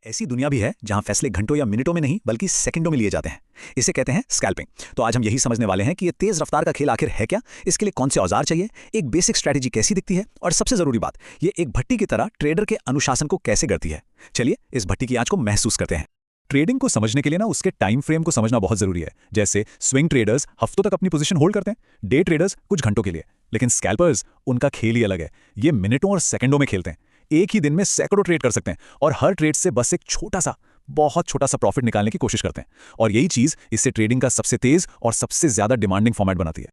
ऐसी दुनिया भी है जहां फैसले घंटों या मिनटों में नहीं बल्कि सेकंडों में लिए जाते हैं। इसे कहते हैं स्कैल्पिंग। तो आज हम यही समझने वाले हैं कि ये तेज रफ्तार का खेल आखिर है क्या, इसके लिए कौन से औजार चाहिए, एक बेसिक स्ट्रैटेजी कैसी दिखती है और सबसे जरूरी बात, ये एक भट्टी की तरह ट्रेडर के अनुशासन को कैसे करती है। चलिए इस भट्टी की आंच को महसूस करते हैं। ट्रेडिंग को समझने के लिए ना उसके टाइम फ्रेम को समझना बहुत जरूरी है। जैसे स्विंग ट्रेडर्स हफ्तों तक अपनी पोजीशन होल्ड करते हैं, डे ट्रेडर्स कुछ घंटों के लिए, लेकिन स्कैल्पर्स उनका खेल ही अलग है। ये मिनटों और सेकंडों में खेलते हैं। एक ही दिन में सैकड़ों ट्रेड कर सकते हैं और हर ट्रेड से बस एक छोटा सा, बहुत छोटा सा प्रॉफिट निकालने की कोशिश करते हैं। और यही चीज इससे ट्रेडिंग का सबसे तेज और सबसे ज्यादा डिमांडिंग फॉर्मेट बनाती है।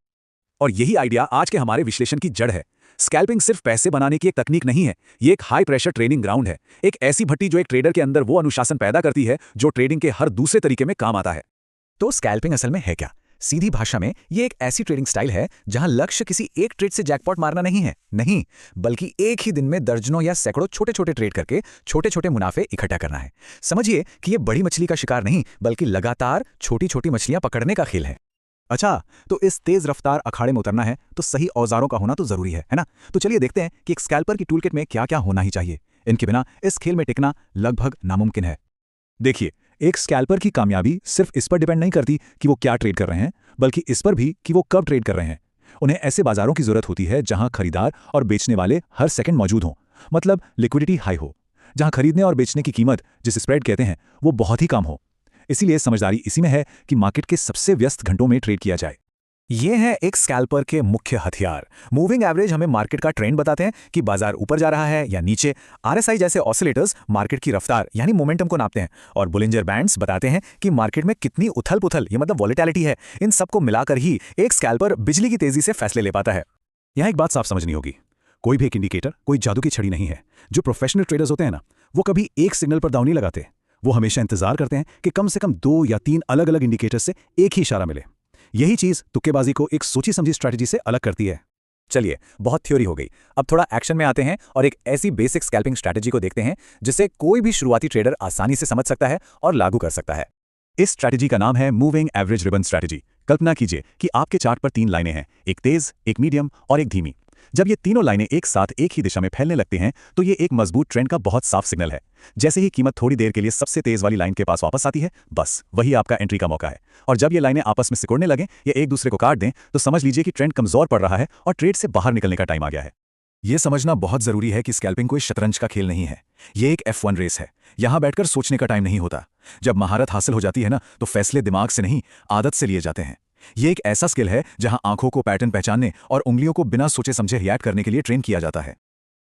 और यही आइडिया आज के हमारे विश्लेषण की जड़ है। स्कैल्पिंग सिर्फ पैसे बनाने की एक तकनीक नहीं है, ये एक हाई प्रेशर ट्रेनिंग ग्राउंड है। एक ऐसी भट्टी जो एक ट्रेडर के अंदर वो अनुशासन पैदा करती है जो ट्रेडिंग के हर दूसरे तरीके में काम आता है। तो स्कैल्पिंग असल में है क्या? सीधी भाषा में ये एक ऐसी ट्रेडिंग स्टाइल है जहां लक्ष्य किसी एक ट्रेड से जैकपॉट मारना नहीं है, नहीं, बल्कि एक ही दिन में दर्जनों या सैकड़ों छोटे छोटे ट्रेड करके छोटे छोटे मुनाफे इकट्ठा करना है। समझिए कि ये बड़ी मछली का शिकार नहीं, बल्कि लगातार छोटी छोटी मछलियां पकड़ने का खेल है। अच्छा, तो इस तेज रफ्तार अखाड़े में उतरना है तो सही औजारों का होना तो जरूरी है ना? तो चलिए देखते हैं कि एक स्कैल्पर की टूलकिट में क्या क्या होना ही चाहिए। इनके बिना इस खेल में टिकना लगभग नामुमकिन है। देखिए, एक स्कैल्पर की कामयाबी सिर्फ इस पर डिपेंड नहीं करती कि वो क्या ट्रेड कर रहे हैं, बल्कि इस पर भी कि वो कब ट्रेड कर रहे हैं। उन्हें ऐसे बाजारों की जरूरत होती है जहां खरीदार और बेचने वाले हर सेकंड मौजूद हों, मतलब लिक्विडिटी हाई हो, जहां खरीदने और बेचने की कीमत, जिसे स्प्रेड कहते हैं, वो बहुत ही कम हो। इसीलिए समझदारी इसी में है कि मार्केट के सबसे व्यस्त घंटों में ट्रेड किया जाए। ये हैं एक स्कैल्पर के मुख्य हथियार। मूविंग एवरेज हमें मार्केट का ट्रेंड बताते हैं कि बाजार ऊपर जा रहा है या नीचे। आरएसआई जैसे ऑसिलेटर्स मार्केट की रफ्तार यानी मोमेंटम को नापते हैं, और बुलिंजर बैंड्स बताते हैं कि मार्केट में कितनी उथल पुथल, ये मतलब वॉलेटिलिटी है। इन सबको मिलाकर ही एक स्कैल्पर बिजली की तेजी से फैसले ले पाता है। यहाँ एक बात साफ समझनी होगी, कोई भी एक इंडिकेटर कोई जादू की छड़ी नहीं है। जो प्रोफेशनल ट्रेडर्स होते हैं ना, वो कभी एक सिग्नल पर दांव नहीं लगाते। वो हमेशा इंतजार करते हैं कि कम से कम 2 या 3 अलग अलग इंडिकेटर से एक ही इशारा मिले। यही चीज तुक्केबाजी को एक सोची समझी स्ट्रैटेजी से अलग करती है। चलिए, बहुत थ्योरी हो गई, अब थोड़ा एक्शन में आते हैं और एक ऐसी बेसिक स्कैल्पिंग स्ट्रैटेजी को देखते हैं जिसे कोई भी शुरुआती ट्रेडर आसानी से समझ सकता है और लागू कर सकता है। इस स्ट्रैटेजी का नाम है मूविंग एवरेज रिबन स्ट्रैटेजी। कल्पना कीजिए कि आपके चार्ट पर 3 लाइनें हैं, एक तेज, एक मीडियम और एक धीमी। जब ये तीनों लाइनें एक साथ एक ही दिशा में फैलने लगती हैं तो ये एक मजबूत ट्रेंड का बहुत साफ सिग्नल है। जैसे ही कीमत थोड़ी देर के लिए सबसे तेज वाली लाइन के पास वापस आती है, बस वही आपका एंट्री का मौका है। और जब ये लाइनें आपस में सिकुड़ने लगें या एक दूसरे को काट दें तो समझ लीजिए कि ट्रेंड कमजोर पड़ रहा है और ट्रेड से बाहर निकलने का टाइम आ गया है। यह समझना बहुत जरूरी है कि स्कैल्पिंग कोई शतरंज का खेल नहीं है, ये एक F1 रेस है। यहां बैठकर सोचने का टाइम नहीं होता। जब महारत हासिल हो जाती है ना, तो फैसले दिमाग से नहीं, आदत से लिए जाते हैं। ये एक ऐसा स्किल है जहां आंखों को पैटर्न पहचानने और उंगलियों को बिना सोचे समझे रिएक्ट करने के लिए ट्रेन किया जाता है।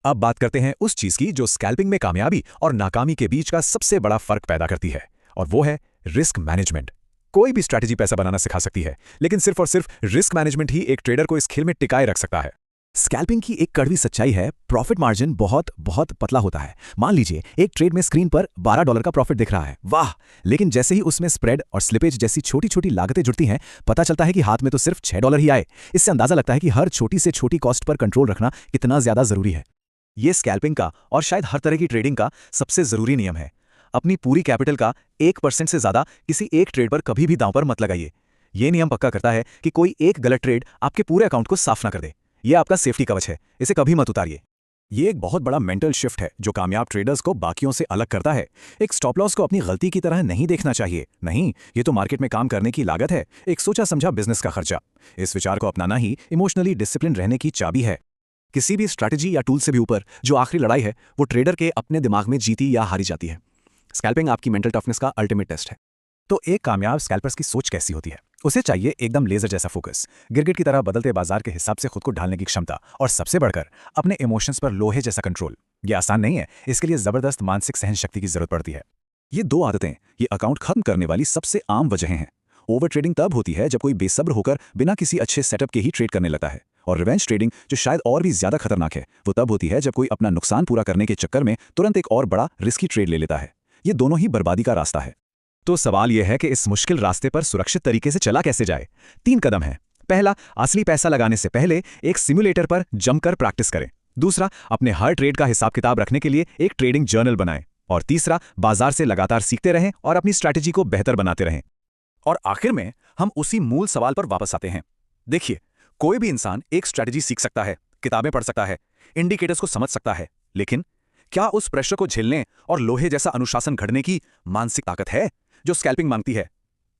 अब बात करते हैं उस चीज की जो स्कैल्पिंग में कामयाबी और नाकामी के बीच का सबसे बड़ा फर्क पैदा करती है, और वो है रिस्क मैनेजमेंट। कोई भी स्ट्रैटेजी पैसा बनाना सिखा सकती है, लेकिन सिर्फ और सिर्फ रिस्क मैनेजमेंट ही एक ट्रेडर को इस खेल में टिकाए रख सकता है। स्कैल्पिंग की एक कड़वी सच्चाई है, प्रॉफिट मार्जिन बहुत बहुत पतला होता है। मान लीजिए एक ट्रेड में स्क्रीन पर $12 का प्रॉफिट दिख रहा है, वाह, लेकिन जैसे ही उसमें स्प्रेड और स्लिपेज जैसी छोटी छोटी लागतें जुड़ती हैं, पता चलता है कि हाथ में तो सिर्फ $6 ही आए। इससे अंदाजा लगता है कि हर छोटी से छोटी कॉस्ट पर कंट्रोल रखना कितना ज्यादा जरूरी है। ये स्कैल्पिंग का और शायद हर तरह की ट्रेडिंग का सबसे जरूरी नियम है। अपनी पूरी कैपिटल का 1% से ज्यादा किसी एक ट्रेड पर कभी भी दांव पर मत लगाइए। यह नियम पक्का करता है कि कोई एक गलत ट्रेड आपके पूरे अकाउंट को साफ ना कर दे। यह आपका सेफ्टी कवच है, इसे कभी मत उतारिए। यह एक बहुत बड़ा मेंटल शिफ्ट है जो कामयाब ट्रेडर्स को बाकियों से अलग करता है। एक स्टॉप लॉस को अपनी गलती की तरह नहीं देखना चाहिए, नहीं, ये तो मार्केट में काम करने की लागत है, एक सोचा समझा बिजनेस का खर्चा। इस विचार को अपनाना ही इमोशनली डिसिप्लिन रहने की चाबी है। किसी भी स्ट्रैटेजी या टूल से भी ऊपर जो आखिरी लड़ाई है वो ट्रेडर के अपने दिमाग में जीती या हारी जाती है। स्कैल्पिंग आपकी मेंटल टफनेस का अल्टीमेट टेस्ट है। तो एक कामयाब स्कैल्पर्स की सोच कैसी होती है? उसे चाहिए एकदम लेजर जैसा फोकस, गिरगिट की तरह बदलते बाजार के हिसाब से खुद को ढालने की क्षमता, और सबसे बढ़कर अपने इमोशंस पर लोहे जैसा कंट्रोल। यह आसान नहीं है, इसके लिए जबरदस्त मानसिक सहन शक्ति की जरूरत पड़ती है। ये 2 आदतें ये अकाउंट खत्म करने वाली सबसे आम वजहें हैं। ओवर ट्रेडिंग तब होती है जब कोई बेसब्र होकर बिना किसी अच्छे सेटअप के ही ट्रेड करने लगता है, और रिवेंज ट्रेडिंग, जो शायद और भी ज्यादा खतरनाक है, वो तब होती है जब कोई अपना नुकसान पूरा करने के चक्कर में तुरंत एक और बड़ा रिस्की ट्रेड ले लेता है। ये दोनों ही बर्बादी का रास्ता है। तो सवाल यह है कि इस मुश्किल रास्ते पर सुरक्षित तरीके से चला कैसे जाए? 3 कदम है। पहला, असली पैसा लगाने से पहले एक सिमुलेटर पर जमकर प्रैक्टिस करें। दूसरा, अपने हर ट्रेड का हिसाब किताब रखने के लिए एक ट्रेडिंग जर्नल बनाएं। और तीसरा, बाजार से लगातार सीखते रहें और अपनी स्ट्रैटेजी को बेहतर बनाते रहें। और आखिर में हम उसी मूल सवाल पर वापस आते हैं। देखिए, कोई भी इंसान एक स्ट्रैटेजी सीख सकता है, किताबें पढ़ सकता है, इंडिकेटर्स को समझ सकता है, लेकिन क्या उस प्रेशर को झेलने और लोहे जैसा अनुशासन घड़ने की मानसिक ताकत है जो स्कैल्पिंग मांगती है?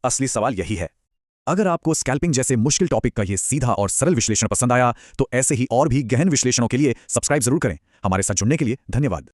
असली सवाल यही है। अगर आपको स्कैल्पिंग जैसे मुश्किल टॉपिक का ये सीधा और सरल विश्लेषण पसंद आया तो ऐसे ही और भी गहन विश्लेषणों के लिए सब्सक्राइब जरूर करें। हमारे साथ जुड़ने के लिए धन्यवाद।